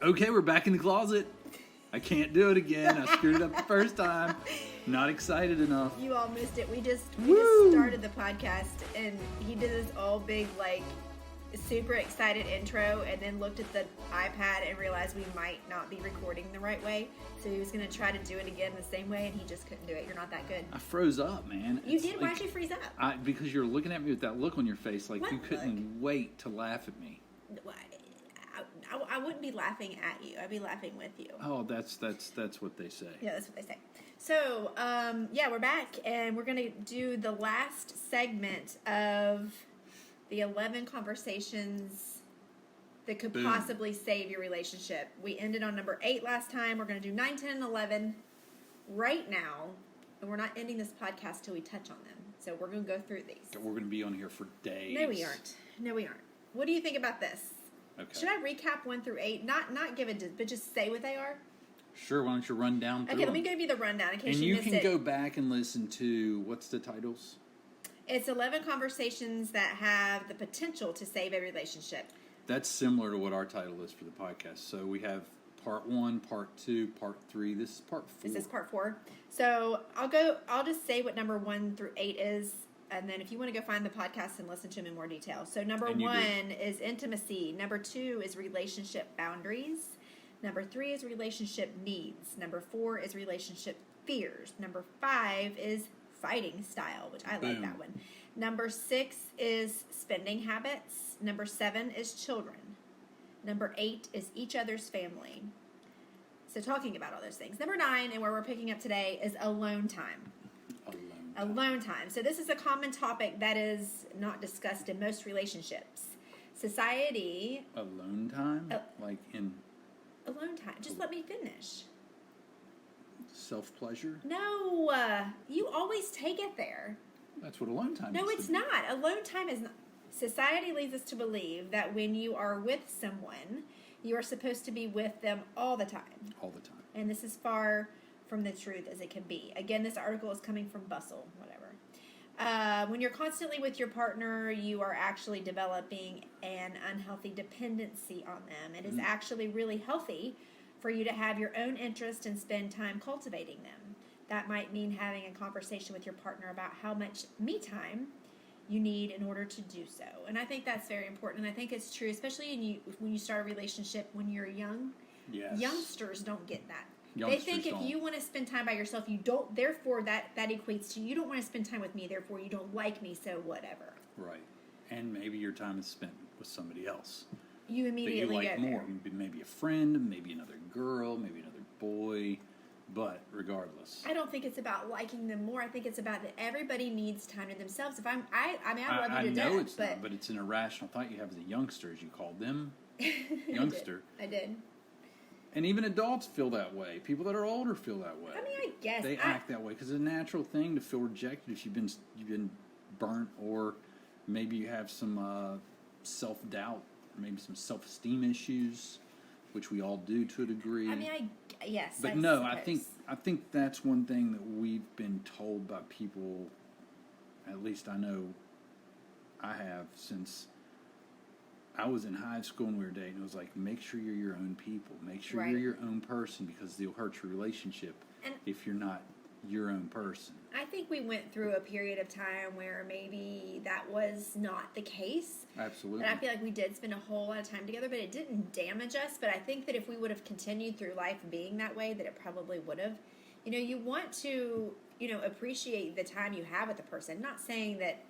Okay, we're back in the closet. I can't do it again. I screwed it up the first time. Not excited enough. You all missed it. We just Woo! started the podcast, and he did this all big, like, super excited intro, and then looked at the iPad and realized we might not be recording the right way. So he was going to try to do it again the same way, and he just couldn't do it. You're not that good. I froze up, man. You did? Why'd you freeze up? Because you're looking at me with that look on your face, like What you couldn't look? wait to laugh at me. I wouldn't be laughing at you. I'd be laughing with you. Oh, that's what they say. Yeah, that's what they say. So, yeah, we're back, and we're going to do the last segment of the 11 conversations that could possibly save your relationship. We ended on number 8 last time. We're going to do 9, 10, and 11 right now, and we're not ending this podcast till we touch on them. So we're going to go through these. We're going to be on here for days. No, we aren't. No, we aren't. What do you think about this? Okay. Should I recap 1 through 8? Not give it, but just say what they are? Sure, why don't you run down through Okay, let me them? give you the rundown in case And you you missed can it. go back and listen to, what's the titles? It's 11 conversations that have the potential to save a relationship. That's similar to what our title is for the podcast. So we have part 1, part 2, part 3. This is part 4. This is part 4. So I'll just say what number 1 through 8 is, and then if you want to go find the podcast and listen to them in more detail. So number 1 is intimacy. Number 2 is relationship boundaries. Number 3 is relationship needs. Number 4 is relationship fears. Number 5 is fighting style, which I like that one. Number 6 is spending habits. Number 7 is children. Number 8 is each other's family. So talking about all those things. Number 9, and where we're picking up today, is alone time. Alone time. So this is a common topic that is not discussed in most relationships. Society. Alone time? Like in... Alone time. Just let me finish. Self-pleasure? No. You always take it there. That's what alone time is. No, it's not. Alone time is not. Society leads us to believe that when you are with someone, you are supposed to be with them all the time. All the time. And this is far from the truth as it can be. Again, this article is coming from Bustle, whatever. When you're constantly with your partner, you are actually developing an unhealthy dependency on them. It is actually really healthy for you to have your own interest and spend time cultivating them. That might mean having a conversation with your partner about how much me time you need in order to do so. And I think that's very important. And I think it's true, especially when you start a relationship when you're young. Yes. Youngsters don't get that. Youngsters they think if don't. you want to spend time by yourself, you don't. Therefore, that equates to you don't want to spend time with me. Therefore, you don't like me. So whatever. Right. And maybe your time is spent with somebody else. You immediately that you like go more. there. Maybe a friend, maybe another girl, maybe another boy. But regardless, I don't think it's about liking them more. I think it's about that everybody needs time to themselves. If I love you to death. I know it's not, but it's an irrational thought you have as a youngster, as you called them, youngster. I did. And even adults feel that way. People that are older feel that way. I mean, I guess they act that way because it's a natural thing to feel rejected if you've been burnt, or maybe you have some self-doubt, or maybe some self-esteem issues, which we all do to a degree. I mean, yes. But no, I think that's one thing that we've been told by people. At least I know I have since I was in high school and we were dating. It was like, make sure you're your own people. Make sure you're your own person, because they'll hurt your relationship if you're not your own person. I think we went through a period of time where maybe that was not the case. Absolutely. And I feel like we did spend a whole lot of time together, but it didn't damage us. But I think that if we would have continued through life being that way, that it probably would have. You know, you want to, appreciate the time you have with the person. Not saying that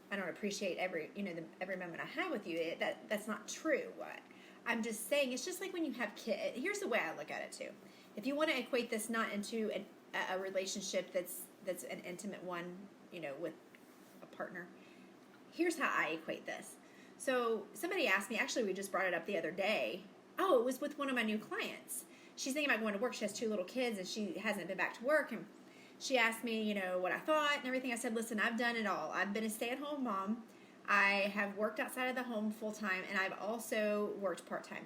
I don't appreciate every moment I have with you. That's not true. I'm just saying it's just like when you have kids. Here's the way I look at it too. If you want to equate this not into a relationship that's an intimate one, with a partner, here's how I equate this. So somebody asked me, actually we just brought it up the other day. Oh, it was with one of my new clients. She's thinking about going to work. She has 2 little kids and she hasn't been back to work, and she asked me, what I thought and everything. I said, listen, I've done it all. I've been a stay-at-home mom. I have worked outside of the home full-time, and I've also worked part-time.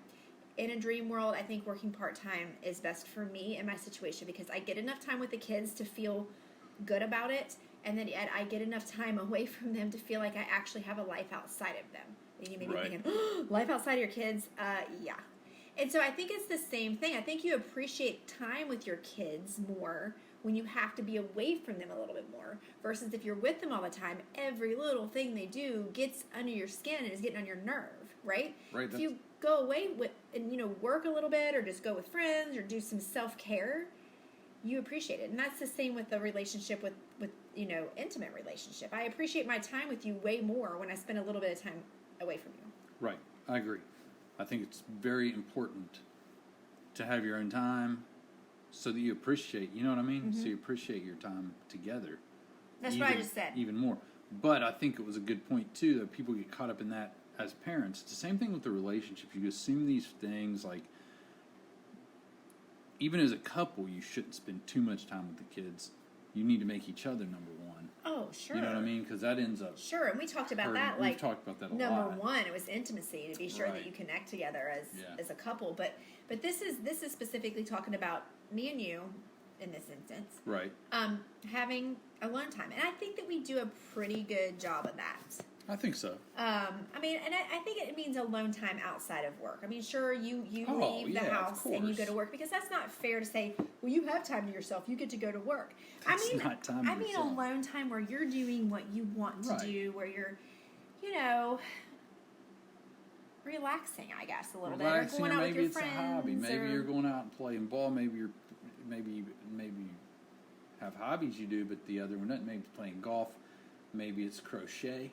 In a dream world, I think working part-time is best for me in my situation, because I get enough time with the kids to feel good about it, and then I get enough time away from them to feel like I actually have a life outside of them. And you may be thinking, life outside of your kids? Yeah. And so I think it's the same thing. I think you appreciate time with your kids more when you have to be away from them a little bit more versus if you're with them all the time, every little thing they do gets under your skin and is getting on your nerve, right? Right. If you go away with and work a little bit or just go with friends or do some self-care, you appreciate it. And that's the same with the relationship with intimate relationship. I appreciate my time with you way more when I spend a little bit of time away from you. Right. I agree. I think it's very important to have your own time so that you appreciate, you know what I mean? So you appreciate your time together. That's what I just said. Even more. But I think it was a good point, too, that people get caught up in that as parents. It's the same thing with the relationship. You assume these things like, even as a couple, you shouldn't spend too much time with the kids. You need to make each other number one. Oh, sure. You know what I mean? Because that ends up... Sure, and we talked about that. We've talked about that a number lot. one, it was intimacy, to be sure that you connect together as a couple. But this is specifically talking about me and you, in this instance. Right. Having alone time. And I think that we do a pretty good job of that. I think so. I think it means alone time outside of work. I mean, sure, you leave the house and you go to work because that's not fair to say, well, you have time to yourself. You get to go to work. That's not time to yourself. Alone time where you're doing what you want to do, where you're, relaxing, I guess, a little bit. Or going out with your friends. Maybe it's a hobby. Maybe you're going out and playing ball. Maybe you have hobbies you do, but the other one doesn't. Maybe it's playing golf. Maybe it's crochet.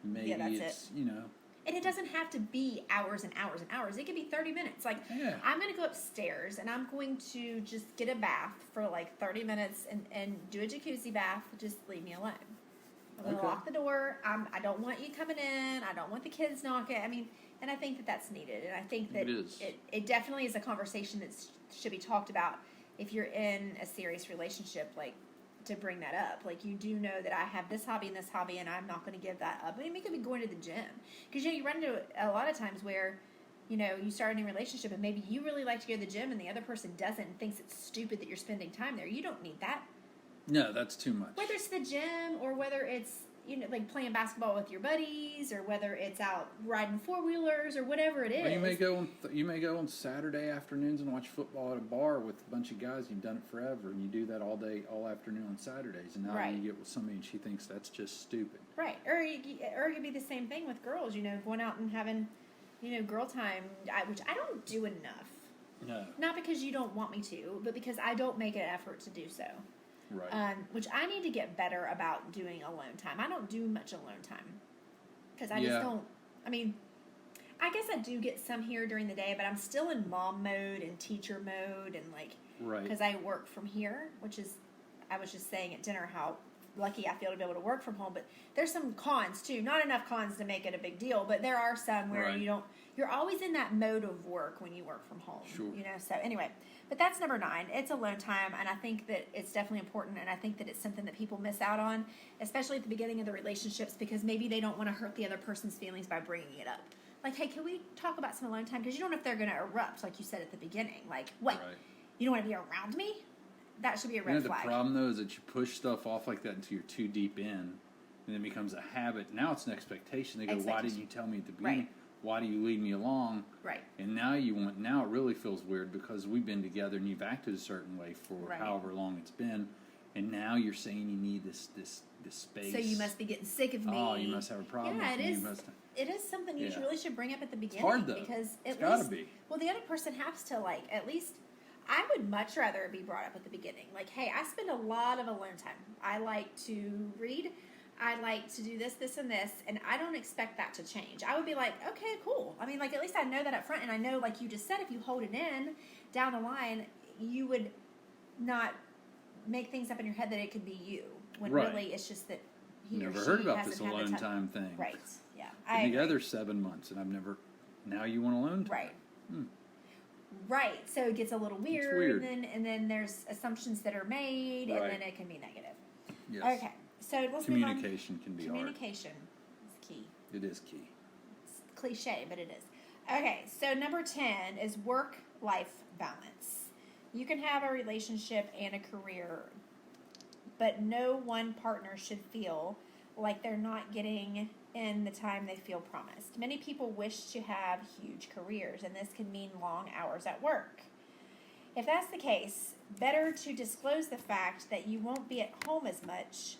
Maybe it's, And it doesn't have to be hours and hours and hours. It could be 30 minutes. Like, I'm going to go upstairs and I'm going to just get a bath for like 30 minutes and do a jacuzzi bath. Just leave me alone. I'm going to lock the door. I don't want you coming in. I don't want the kids knocking. I mean, and I think that that's needed. And I think that it definitely is a conversation that should be talked about if you're in a serious relationship, like, to bring that up. Like, you do know that I have this hobby and I'm not going to give that up. I mean, it could be going to the gym. Because, you run into a lot of times where, you start a new relationship and maybe you really like to go to the gym and the other person doesn't and thinks it's stupid that you're spending time there. You don't need that. No, that's too much. Whether it's the gym or whether it's, like playing basketball with your buddies or whether it's out riding four-wheelers or whatever it is. Well, you may go on Saturday afternoons and watch football at a bar with a bunch of guys. You've done it forever, and you do that all day, all afternoon on Saturdays. And now you get with somebody and she thinks that's just stupid. Right. Or it could be the same thing with girls, going out and having, girl time, which I don't do enough. No. Not because you don't want me to, but because I don't make an effort to do so. Right. Which I need to get better about doing alone time. I don't do much alone time because I just don't. I mean, I guess I do get some here during the day, but I'm still in mom mode and teacher mode and because I work from here, which is, I was just saying at dinner how lucky I feel to be able to work from home. But there's some cons too. Not enough cons to make it a big deal, but there are some where you're always in that mode of work when you work from home. Sure. So anyway. But that's number 9. It's alone time, and I think that it's definitely important, and I think that it's something that people miss out on, especially at the beginning of the relationships, because maybe they don't want to hurt the other person's feelings by bringing it up. Like, hey, can we talk about some alone time? Because you don't know if they're going to erupt, like you said at the beginning. Like, what? Right. You don't want to be around me? That should be a red flag. The problem, though, is that you push stuff off like that until you're too deep in, and it becomes a habit. Now it's an expectation. They go, why did you tell me at the beginning? Right. Why do you lead me along? Right. And now it really feels weird because we've been together and you've acted a certain way for however long it's been, and now you're saying you need this space. So you must be getting sick of me. Oh, you must have a problem. Yeah, it is something you really should bring up at the beginning. It's hard though. Because it's gotta be. Well, the other person has to at least. I would much rather it be brought up at the beginning. Like, hey, I spend a lot of alone time. I like to read. I like to do this, and this, and I don't expect that to change. I would be like, okay, cool. I mean, at least I know that up front, and I know, like you just said, if you hold it in down the line, you would not make things up in your head that it could be you, when really it's just that he never or she heard about hasn't this had alone the time thing. Right, yeah. Been together 7 months, and I've never, now you want alone time. Right. Right, so it gets a little weird. And then there's assumptions that are made, and then it can be negative. Yes. Okay. So let's communication can be hard. Communication is key. It is key. It's cliche, but it is. Okay, so number 10 is work-life balance. You can have a relationship and a career, but no one partner should feel like they're not getting in the time they feel promised. Many people wish to have huge careers, and this can mean long hours at work. If that's the case, better to disclose the fact that you won't be at home as much.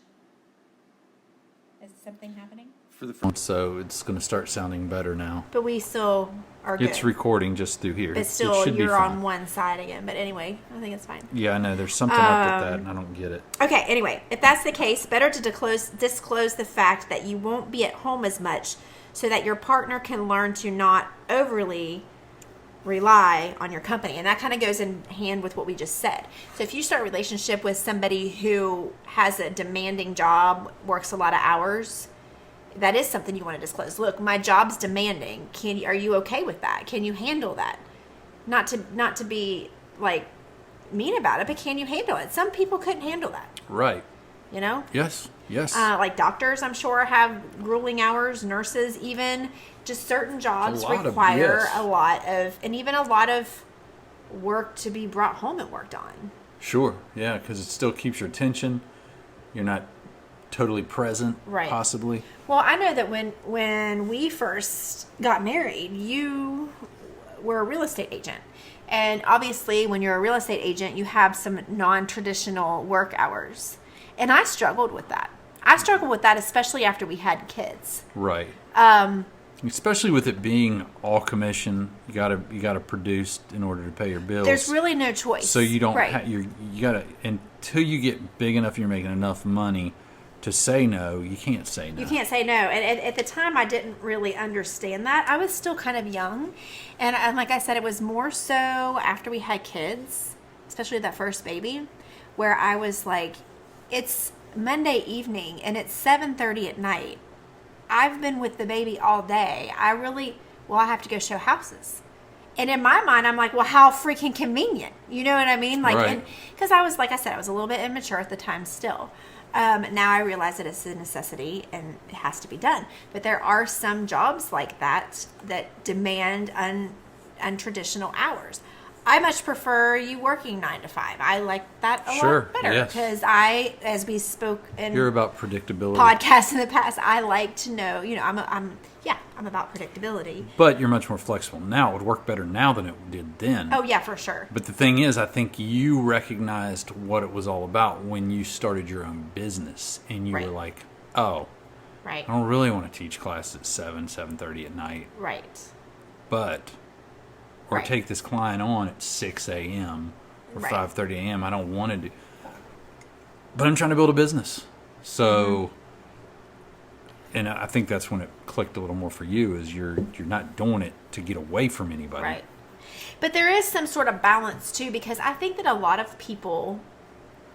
Is something happening? For the first, so it's going to start sounding better now. But we still are good. It's recording just through here. But still, you're on one side again. But anyway, I think it's fine. Yeah, I know. There's something up with that, and I don't get it. Okay, anyway, if that's the case, better to disclose the fact that you won't be at home as much so that your partner can learn to not overly rely on your company. And that kind of goes in hand with what we just said. So if you start a relationship with somebody who has a demanding job, works a lot of hours, that is something you want to disclose. Look, my job's demanding. Are you okay with that? Can you handle that? Not to be like mean about it, but can you handle it? Some people couldn't handle that. Right. You know? Yes. Like doctors, I'm sure, have grueling hours. Nurses, even. Just certain jobs require a lot of work to be brought home and worked on. Sure. Yeah, because it still keeps your attention. You're not totally present, right? Possibly. Well, I know that when we first got married, you were a real estate agent. And obviously, when you're a real estate agent, you have some non-traditional work hours. And I struggled with that. Especially after we had kids. Right. Especially with it being all commission, you gotta produce in order to pay your bills. There's really no choice. So you don't. Right. You gotta, until you get big enough, you're making enough money to say no. You can't say no. You can't say no. And at the time, I didn't really understand that. I was still kind of young, and like I said, it was more so after we had kids, especially that first baby, where I was like, it's Monday evening and it's 7:30 at night. I've been with the baby all day. I have to go show houses. And in my mind, I'm like, well, how freaking convenient. You know what I mean? Like, right. Because I was, like I said, I was a little bit immature at the time still. Now I realize that it's a necessity and it has to be done. But there are some jobs like that demand untraditional hours. I much prefer you working 9 to 5. I like that a lot better because as we spoke in you're about predictability podcasts in the past, I like to know. I'm about predictability. But you're much more flexible now. It would work better now than it did then. Oh yeah, for sure. But the thing is, I think you recognized what it was all about when you started your own business, and you were like, oh, right. I don't really want to teach classes at 7:30 at night. Right. But. Or take this client on at 6 a.m. or 5:30 a.m. I don't want to do. But I'm trying to build a business. So, and I think that's when it clicked a little more for you, is you're not doing it to get away from anybody. Right. But there is some sort of balance too, because I think that a lot of people,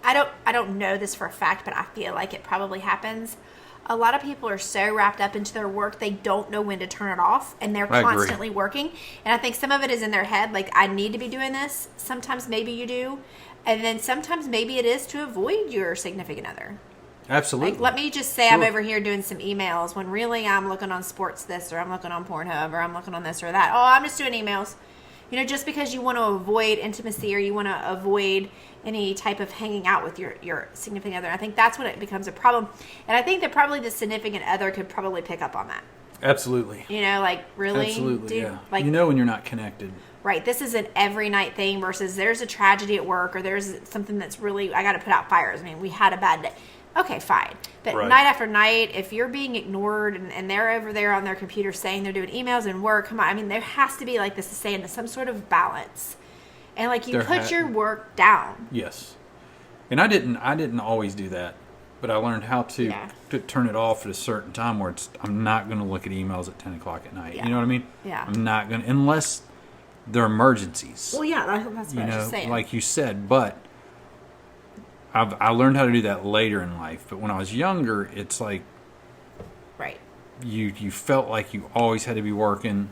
I don't know this for a fact, but I feel like it probably happens. A lot of people are so wrapped up into their work, they don't know when to turn it off, and they're constantly working. And I think some of it is in their head, like, I need to be doing this. Sometimes maybe you do. And then sometimes maybe it is to avoid your significant other. Absolutely. Like, let me just say I'm over here doing some emails when really I'm looking on sports this, or I'm looking on Pornhub, or I'm looking on this or that. Oh, I'm just doing emails. Just because you want to avoid intimacy, or you want to avoid any type of hanging out with your significant other. I think that's when it becomes a problem. And I think that probably the significant other could probably pick up on that. Absolutely. Like, really? Absolutely, dude? Yeah. Like, when you're not connected. Right. This is an every night thing versus there's a tragedy at work, or there's something that's really, I got to put out fires. I mean, we had a bad day. Okay, fine. But night after night, if you're being ignored and they're over there on their computer saying they're doing emails and work, come on. I mean, there has to be, like this is saying, some sort of balance. And like you put your work down. Yes. And I didn't always do that, but I learned how to turn it off at a certain time where I'm not going to look at emails at 10 o'clock at night. Yeah. You know what I mean? Yeah. I'm not going to, unless they're emergencies. Well, yeah, that's what I was just saying. Like you said, but I learned how to do that later in life. But when I was younger, it's like, right. You felt like you always had to be working.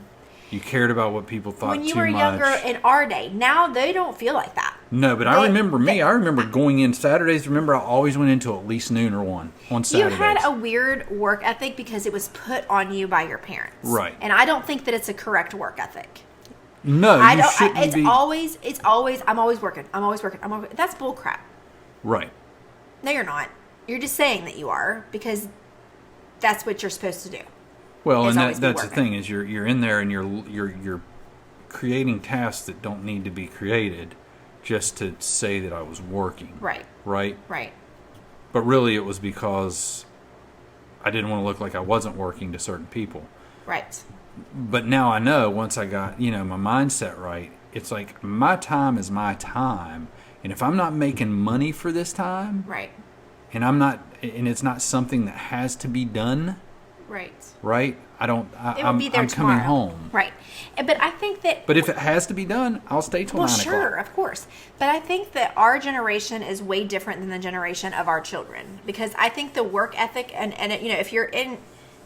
You cared about what people thought too much. When you were younger in our day. Now they don't feel like that. No, but I remember I remember going in Saturdays. Remember, I always went in until at least noon or 1 on Saturdays. You had a weird work ethic because it was put on you by your parents. Right. And I don't think that it's a correct work ethic. No, you shouldn't be. It's always, I'm always working. That's bull crap. Right. No, you're not. You're just saying that you are because that's what you're supposed to do. Well, is and always be that's the working. thing is you're in there and you're creating tasks that don't need to be created just to say that I was working. Right. Right? Right. But really it was because I didn't want to look like I wasn't working to certain people. Right. But now I know once I got, my mindset right, it's like my time is my time. And if I'm not making money for this time, Right. and it's not something that has to be done, Right. right? It will I'm be there coming tomorrow. home. Right. But I think that. But if it has to be done, I'll stay till 9 sure, o'clock. of course. But I think that our generation is way different than the generation of our children, because I think the work ethic and if you're in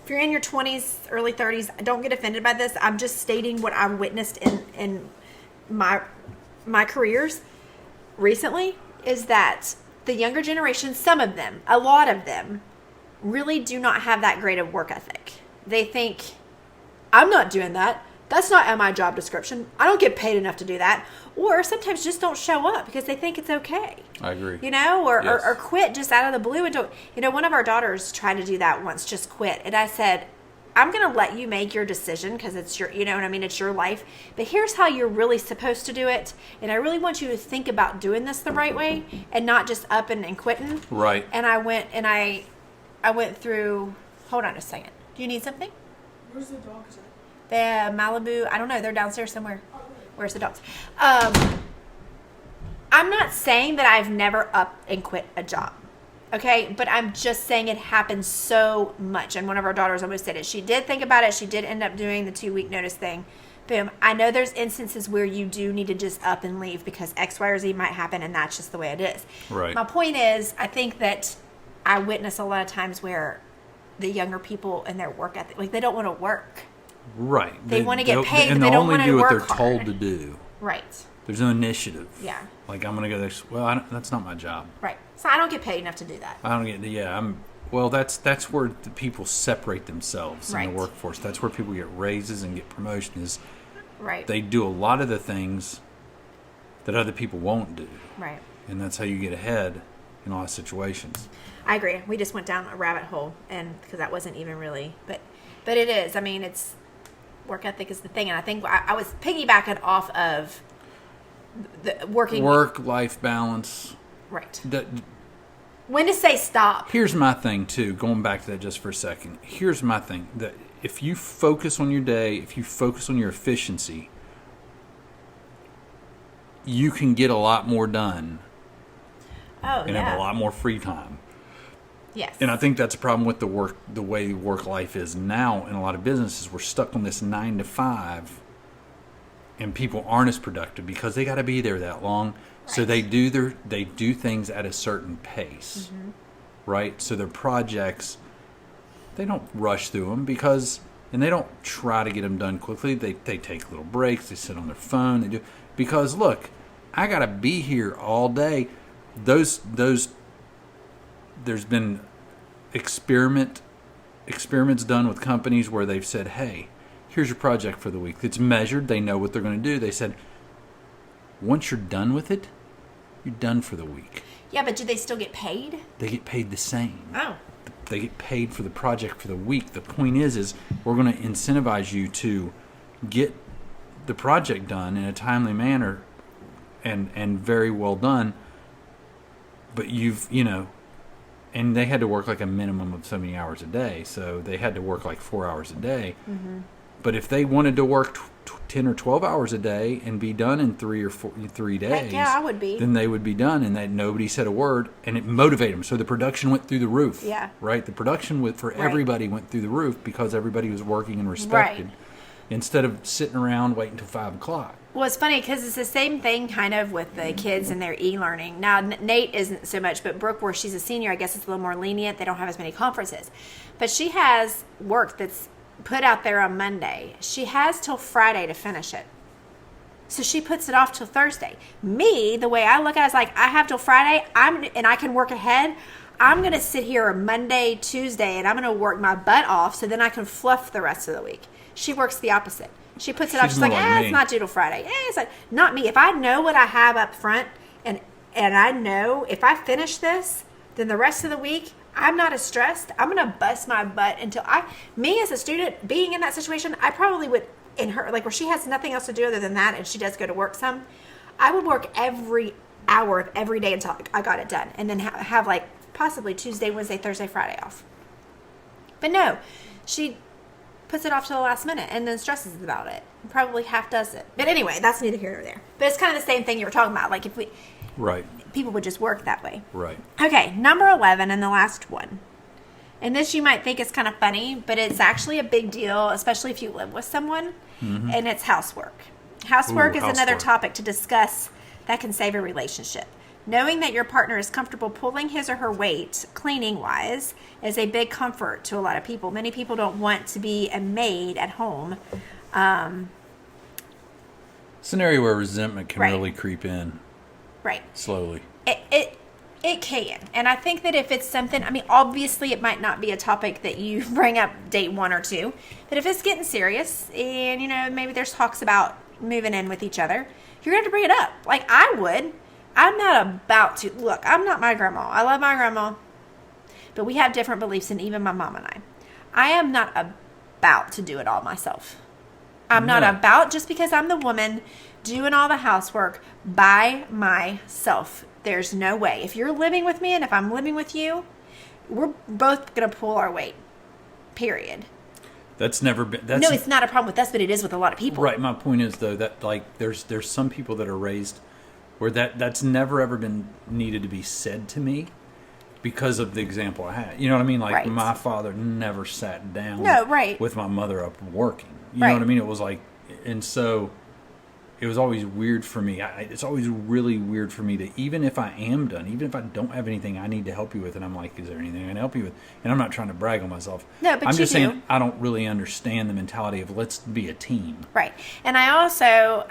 your 20s, early 30s, don't get offended by this. I'm just stating what I've witnessed in my careers recently, is that the younger generation, some of them, a lot of them, really do not have that great of work ethic. They think, I'm not doing that. That's not in my job description. I don't get paid enough to do that. Or sometimes just don't show up because they think it's okay. I agree. Or quit just out of the blue and don't. One of our daughters tried to do that once, just quit. And I said, I'm going to let you make your decision because it's your, it's your life. But here's how you're really supposed to do it. And I really want you to think about doing this the right way and not just up and quitting. Right. And I went and I went through, hold on a second. Do you need something? Where's the dogs at? The Malibu, I don't know. They're downstairs somewhere. Where's the dogs? I'm not saying that I've never up and quit a job. Okay, but I'm just saying it happens so much. And one of our daughters almost said it. She did think about it. She did end up doing the 2-week notice thing. Boom. I know there's instances where you do need to just up and leave because X, Y, or Z might happen, and that's just the way it is. Right. My point is, I think that I witness a lot of times where the younger people and their work ethic, like they don't want to work. Right. They want to get paid, and but they they'll don't only want to do what work they're hard. told to do. Right. There's no initiative. Yeah. Like I'm gonna go there. Well, that's not my job. Right. So I don't get paid enough to do that. I don't get. Yeah, Well, that's where the people separate themselves in Right. the workforce. That's where people get raises and get promotions. Right. They do a lot of the things that other people won't do, Right. and that's how you get ahead in a lot of situations. I agree. We just went down a rabbit hole, and because that wasn't even really, but it is. I mean, it's work ethic is the thing, and I think I was piggybacking off of the working Work-life balance. right. When to say stop? Here's my thing too. Going back to that just for a second. Here's my thing. That if you focus on your day, if you focus on your efficiency, you can get a lot more done Oh and yeah. have a lot more free time. Yes. And I think that's a problem with the way work life is now in a lot of businesses. We're stuck on this 9 to 5, and people aren't as productive because they got to be there that long. So Right. they do things at a certain pace, right? So their projects, they don't rush through them and they don't try to get them done quickly. They take little breaks. They sit on their phone. They do because look, I got to be here all day. There's been experiments done with companies where they've said, hey, here's your project for the week. It's measured. They know what they're going to do. They said, once you're done with it, you're done for the week. Yeah, but do they still get paid? They get paid the same. Oh. They get paid for the project for the week. The point is we're going to incentivize you to get the project done in a timely manner and very well done. But and they had to work like a minimum of so many hours a day. So they had to work like 4 hours a day. Mm-hmm. But if they wanted to work 10 or 12 hours a day and be done in 3 days, Heck yeah, I would be. then they would be done, and that nobody said a word, and it motivated them. So the production went through the roof. Yeah. Right? The production for Right. everybody went through the roof because everybody was working and respected instead of sitting around waiting until 5 o'clock. Well, it's funny because it's the same thing kind of with the kids and their e-learning. Now, Nate isn't so much, but Brooke, where she's a senior, I guess it's a little more lenient. They don't have as many conferences. But she has work that's put out there on Monday. She has till Friday to finish it. So she puts it off till Thursday. Me, the way I look at it is like, I have till Friday, and I can work ahead. I'm going to sit here Monday, Tuesday, and I'm going to work my butt off so then I can fluff the rest of the week. She works the opposite. She puts it off. She's like, more like me. it's not due till Friday. It's like, not me. If I know what I have up front and I know if I finish this, then the rest of the week I'm not as stressed. I'm going to bust my butt until me as a student, being in that situation, I probably would, in her, like where she has nothing else to do other than that and she does go to work some, I would work every hour of every day until I got it done. And then have like possibly Tuesday, Wednesday, Thursday, Friday off. But no, she puts it off to the last minute and then stresses about it. Probably half does it. But anyway, that's neither here nor there. But it's kind of the same thing you were talking about. Like if Right. people would just work that way. Right. Okay, number 11 and the last one. And this you might think is kind of funny, but it's actually a big deal, especially if you live with someone, and it's housework. Housework is another topic to discuss that can save a relationship. Knowing that your partner is comfortable pulling his or her weight, cleaning-wise, is a big comfort to a lot of people. Many people don't want to be a maid at home. It's an area where resentment can Right. really creep in Right. slowly. It can. And I think that if it's something, I mean, obviously it might not be a topic that you bring up date 1 or 2, but if it's getting serious and, you know, maybe there's talks about moving in with each other, you're going to have to bring it up. Like I would. I'm not about to. Look, I'm not my grandma. I love my grandma, but we have different beliefs than even my mom and I. I am not about to do it all myself. I'm not about, just because I'm the woman doing all the housework by myself. There's no way. If you're living with me and if I'm living with you, we're both going to pull our weight. Period. That's never been. That's, No, it's not a problem with us, but it is with a lot of people. Right. My point is though that like there's some people that are raised where that's never ever been needed to be said to me because of the example I had. You know what I mean? Like Right. my father never sat down No, right. with my mother up working. You Right. know what I mean? It was like, and so it was always weird for me. It's always really weird for me that even if I am done, even if I don't have anything I need to help you with, and I'm like, is there anything I can help you with? And I'm not trying to brag on myself. No, but I'm you just do. saying I don't really understand the mentality of let's be a team. Right. And I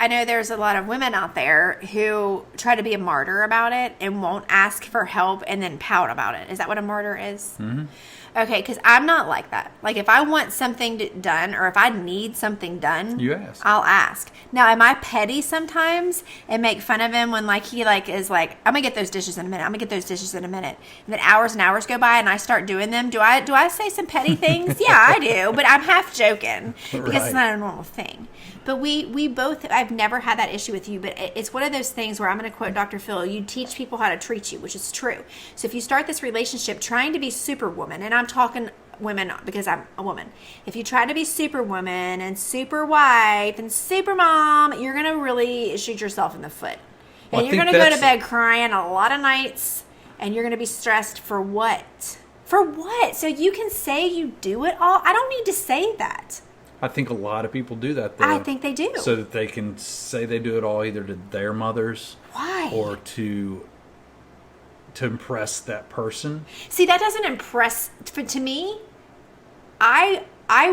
know there's a lot of women out there who try to be a martyr about it and won't ask for help and then pout about it. Is that what a martyr is? Mm-hmm. Okay, because I'm not like that. Like if I want something done or if I need something done, You ask. I'll ask. Now, am I petty sometimes and make fun of him when like he like is like, I'm gonna get those dishes in a minute. I'm gonna get those dishes in a minute. And then hours and hours go by and I start doing them. Do I say some petty things? Yeah, I do. But I'm half joking because Right. it's not a normal thing. But we both, I've never had that issue with you, but it's one of those things where I'm going to quote Dr. Phil, you teach people how to treat you, which is true. So if you start this relationship trying to be superwoman, and I'm talking women because I'm a woman, if you try to be superwoman and super wife and super mom, you're going to really shoot yourself in the foot. Well, And I you're think going to go to that's- bed crying a lot of nights, and you're going to be stressed for what? For what? So you can say you do it all? I don't need to say that. I think a lot of people do that though. I think they do. So that they can say they do it all either to their mothers Why? or to impress that person. See, that doesn't impress. To me, I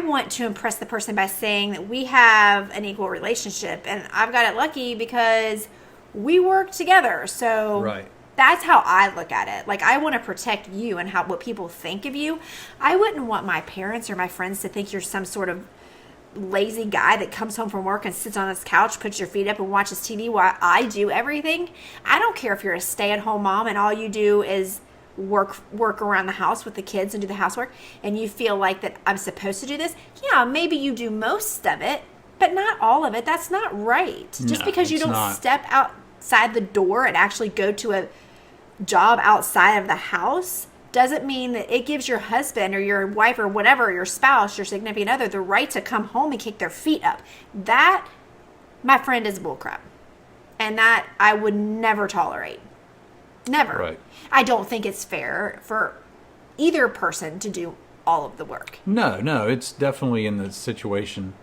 want to impress the person by saying that we have an equal relationship, and I've got it lucky because we work together. So Right. that's how I look at it. Like I want to protect you and what people think of you. I wouldn't want my parents or my friends to think you're some sort of lazy guy that comes home from work and sits on his couch, puts your feet up and watches TV while I do everything. I don't care if you're a stay-at-home mom and all you do is work around the house with the kids and do the housework and you feel like that I'm supposed to do this. Yeah, maybe you do most of it, but not all of it. That's not right. Just No, because you it's don't not. step outside the door and actually go to a job outside of the house doesn't mean that it gives your husband or your wife or whatever, your spouse, your significant other, the right to come home and kick their feet up. That, my friend, is bullcrap. And that I would never tolerate. Never. Right. I don't think it's fair for either person to do all of the work. No, it's definitely in the situation.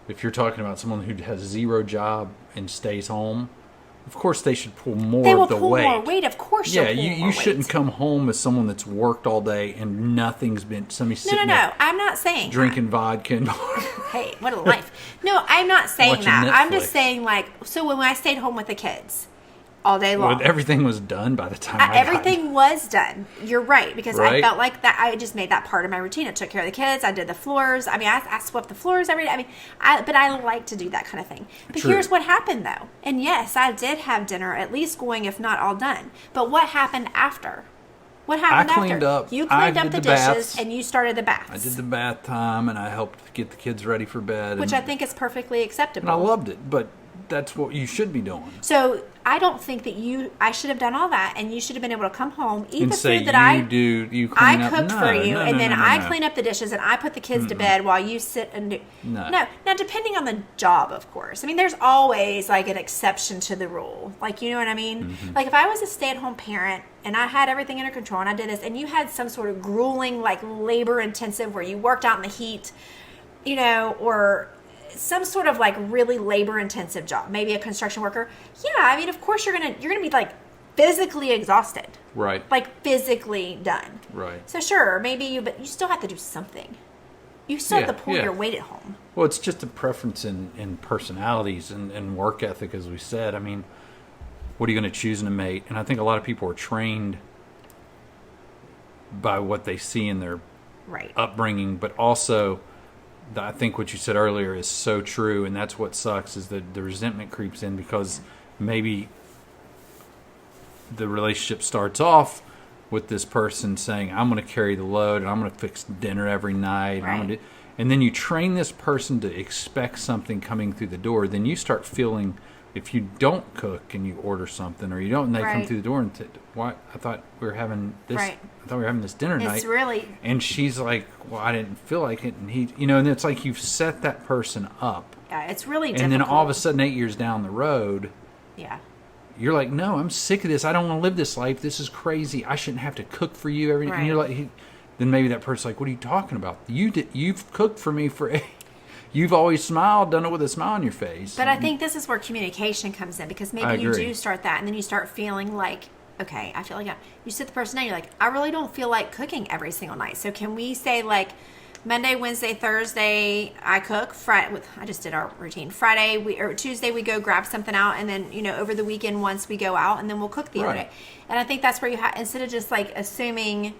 If you're talking about someone who has zero job and stays home, of course they should pull more They will of the pull weight. more weight. Of course Yeah, you'll pull you more shouldn't weight. come home as someone that's worked all day and nothing's been somebody sitting No. there I'm not saying that. drinking vodka and Hey, what a life. No, I'm not saying Watching that. I'm just Netflix. saying, like, so when I stayed home with the kids all day long, Well, everything was done by the time I got everything was done. You're right, because I Right? felt like that. I just made that part of my routine. I took care of the kids. I did the floors. I mean, I swept the floors every day. I mean, but I like to do that kind of thing. But True. here's what happened, though. And yes, I did have dinner, at least going, if not all done. But what happened after? What happened I cleaned after? up. You I cleaned up the did the dishes baths. and you started the baths. I did the bath time, and I helped get the kids ready for bed. which and, I think is perfectly acceptable. and I loved it, but that's what you should be doing. So I don't think that I should have done all that, and you should have been able to come home, eat And the say food that you clean I up. cooked No, for you, no, and no, then no, I no. clean up the dishes, and I put the kids to bed while you sit and do. No. Now depending on the job, of course. I mean, there's always like an exception to the rule. Like, you know what I mean? Like if I was a stay-at-home parent and I had everything under control and I did this, and you had some sort of grueling, like labor-intensive, where you worked out in the heat, you know, or some sort of like really labor-intensive job, maybe a construction worker. Yeah, I mean, of course you're gonna be like physically exhausted, Right. like physically done. Right. So sure, maybe but you still have to do something. You still have Yeah, to pull yeah. your weight at home. Well, it's just a preference in personalities and work ethic, as we said. I mean, what are you going to choose in a mate? And I think a lot of people are trained by what they see in their Right. upbringing, but also I think what you said earlier is so true, and that's what sucks is that the resentment creeps in because maybe the relationship starts off with this person saying, I'm going to carry the load and I'm going to fix dinner every night. And, I'm gonna Right. do, and then you train this person to expect something coming through the door. Then you start feeling, if you don't cook and you order something or you don't, and they come Right. through the door and why? I thought we were having this. Right. I thought we were having this dinner night. It's really And she's like, well, I didn't feel like it. And he, and it's like you've set that person up. it's really And difficult. then all of a sudden, 8 years down the road, yeah. you're like, no, I'm sick of this. I don't want to live this life. This is crazy. I shouldn't have to cook for you every. And you're Right. like, then maybe that person's like, what are you talking about? You've cooked for me for. You've always smiled, done it with a smile on your face. But I think this is where communication comes in, because maybe I you agree. do start that, and then you start feeling like, okay, I feel like you sit the person down. You're like, I really don't feel like cooking every single night. So can we say like Monday, Wednesday, Thursday I cook. Friday, I just did our routine. Friday or Tuesday we go grab something out, and then over the weekend once we go out, and then we'll cook the other Right. day. And I think that's where you have, instead of just like assuming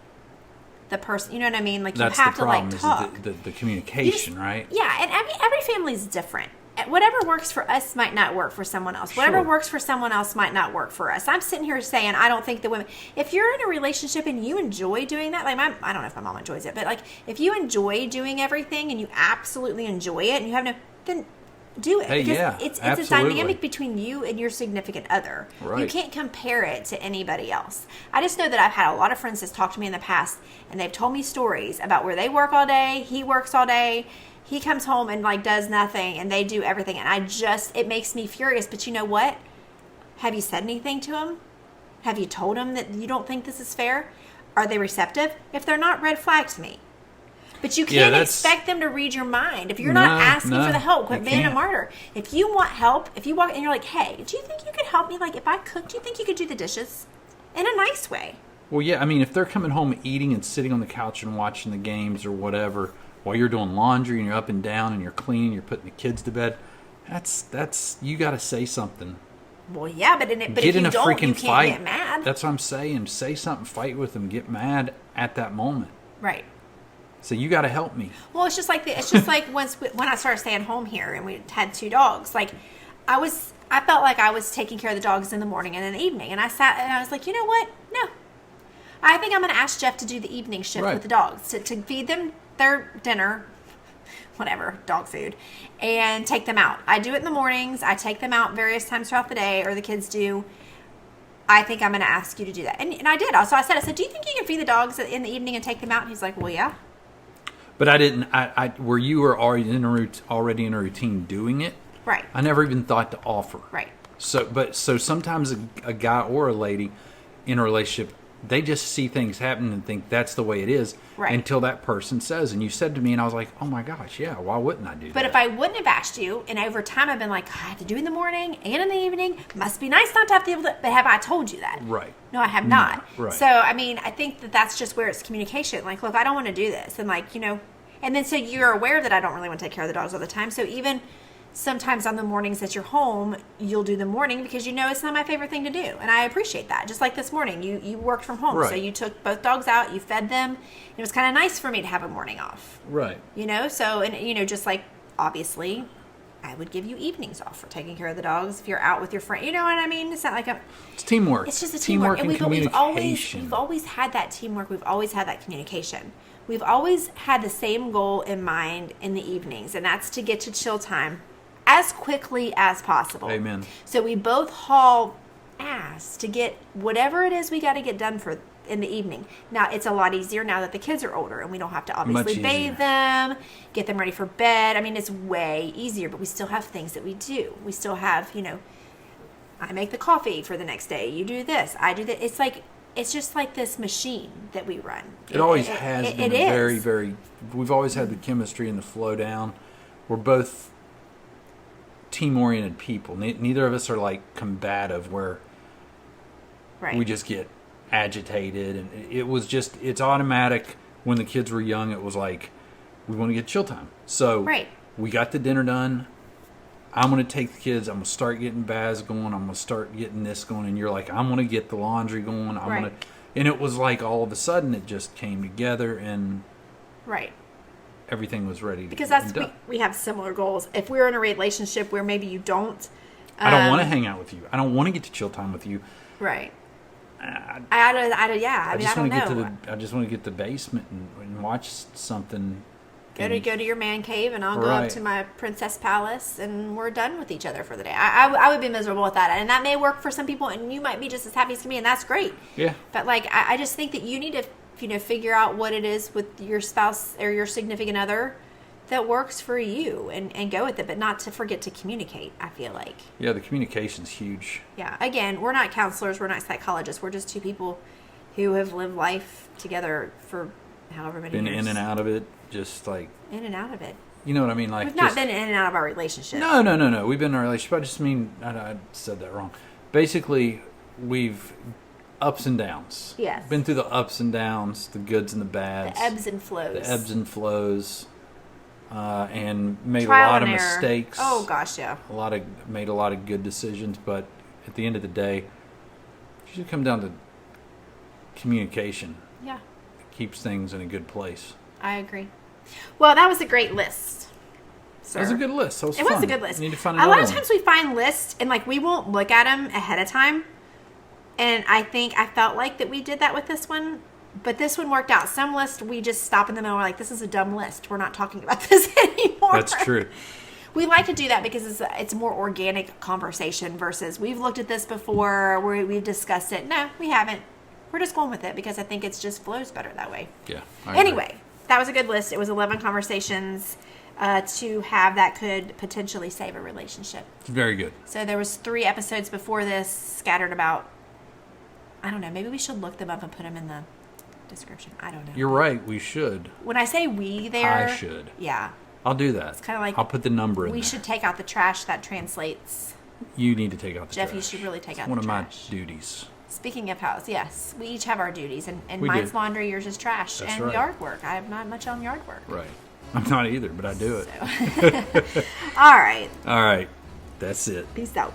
the person, you know what I mean? Like that's you have the to problem, like is talk. the communication, right? Yeah, and I mean, every family is different. Whatever works for us might not work for someone else. Whatever Sure. works for someone else might not work for us. I'm sitting here saying I don't think the women. If you're in a relationship and you enjoy doing that, like I don't know if my mom enjoys it, but like if you enjoy doing everything and you absolutely enjoy it, and you have no, then do it. Hey, because yeah, it's a absolutely. dynamic between you and your significant other. You Right. can't compare it to anybody else. I just know that I've had a lot of friends that's talked to me in the past, and they've told me stories about where they work all day, he works all day, he comes home and like does nothing, and they do everything, and it makes me furious. But you know what? Have you said anything to him? Have you told him that you don't think this is fair? Are they receptive? If they're not, red flag to me. But you Yeah, can't that's- expect them to read your mind. If you're not asking no, for the help, quit you being a can't. martyr. If you want help, if you walk and you're like, hey, do you think you could help me? Like, if I cook, do you think you could do the dishes? In a nice way. Well, yeah, I mean, if they're coming home eating and sitting on the couch and watching the games or whatever, while you're doing laundry and you're up and down and you're cleaning, you're putting the kids to bed, that's you got to say something. Well, yeah, but Get if in you a don't, freaking you can't fight. get mad. That's what I'm saying. Say something, fight with them, get mad at that moment. Right. So you got to help me. Well, it's just like when I started staying home here and we had 2 dogs. Like, I felt like I was taking care of the dogs in the morning and in the evening, and I sat and I was like, you know what? No, I think I'm going to ask Jeff to do the evening shift Right. with the dogs to feed them their dinner, whatever, dog food, and take them out. I do it in the mornings. I take them out various times throughout the day, or the kids do. I think I'm going to ask you to do that, and I did. So I said, do you think you can feed the dogs in the evening and take them out? And he's like, well, yeah. But I didn't. Where you were already in a routine doing it. Right. I never even thought to offer. Right. So sometimes a guy or a lady in a relationship, they just see things happen and think that's the way it is. Right. Until that person says, and you said to me, and I was like, oh my gosh, yeah, why wouldn't I do that? But if I wouldn't have asked you, and over time I've been like, I have to do in the morning and in the evening. Must be nice not to have to. But have I told you that? Right. No, I have not. right. So I mean, I think that's just where it's communication. Like, look, I don't want to do this, and like, and then so you're aware that I don't really want to take care of the dogs all the time. So even sometimes on the mornings that you're home, you'll do the morning because it's not my favorite thing to do, and I appreciate that. Just like this morning, you worked from home, so Right. you took both dogs out, you fed them. It was kind of nice for me to have a morning off. Right. So, and just like, obviously, I would give you evenings off for taking care of the dogs if you're out with your friend. You know what I mean? It's not like It's teamwork. it's just a teamwork. And and communication. we've always had that teamwork. We've always had that communication. We've always had the same goal in mind in the evenings, and that's to get to chill time as quickly as possible. Amen. So we both haul ass to get whatever it is we got to get done for in the evening. Now, it's a lot easier now that the kids are older and we don't have to obviously Much bathe easier. them, get them ready for bed. I mean, it's way easier, but we still have things that we do. We still have, I make the coffee for the next day. You do this. I do that. It's just like this machine that we run. It always has been it is. very, very. We've always had the chemistry and the flow down. We're both team-oriented people. Neither of us are like combative, where Right. we just get agitated. And it's automatic. When the kids were young, it was like, we want to get chill time. So Right. we got the dinner done. I'm going to take the kids. I'm going to start getting baths going. I'm going to start getting this going. And you're like, I'm going to get the laundry going. Right. And it was like all of a sudden it just came together and Right. everything was ready to Because be that's done. we have similar goals. If we're in a relationship where maybe you don't, I don't want to hang out with you. I don't want to get to chill time with you. right? I I just don't want to get to know. I just want to get to the basement and watch something. Go to your man cave, and I'll go Right. up to my princess palace, and we're done with each other for the day. I would be miserable with that, and that may work for some people, and you might be just as happy as me, and that's great. Yeah. But like, I just think that you need to figure out what it is with your spouse or your significant other that works for you, and go with it, but not to forget to communicate. I feel like, Yeah, the communication's huge. yeah. Again, we're not counselors, we're not psychologists, we're just two people who have lived life together for however many Been years. in and out of it, just like, In and out of it. you know what I mean? Like, We've not just, been in and out of our relationship. No. We've been in a relationship. I just mean, I said that wrong. Basically, we've ups and downs. Yes. Been through the ups and downs, the goods and the bads. The ebbs and flows. The ebbs and flows. And made Trial a lot of and error. mistakes. Oh gosh, yeah. Made a lot of good decisions, but at the end of the day, it should come down to communication. Yeah, It keeps things in a good place. I agree. Well, that was a great list. Sir. That was a good list. That was It fun. was a good list. You need to find A another lot of one. times we find lists and like we won't look at them ahead of time. And I felt like that we did that with this one, but this one worked out. Some lists we just stop in the middle and we're like, this is a dumb list. We're not talking about this anymore. That's true. We like to do that because it's a more organic conversation versus we've looked at this before, we've discussed it. No, we haven't. We're just going with it because I think it just flows better that way. Yeah. I agree. Anyway, that was a good list. It was 11 conversations to have that could potentially save a relationship. Very good. So there was 3 episodes before this scattered about. I don't know. Maybe we should look them up and put them in the description. I don't know. You're right. We should. When I say we there, I should. Yeah, I'll do that. it's kind of like I'll put the number in we there. should take out the trash that translates. You need to take out the Jeff, trash. you should really take It's out one the of trash. my duties. Speaking of house, yes, we each have our duties, and We mine's do. laundry, yours is trash, That's and right. yard work. I have not much on yard work. Right. I'm not either, but I do it. All right, All right. That's it. peace out.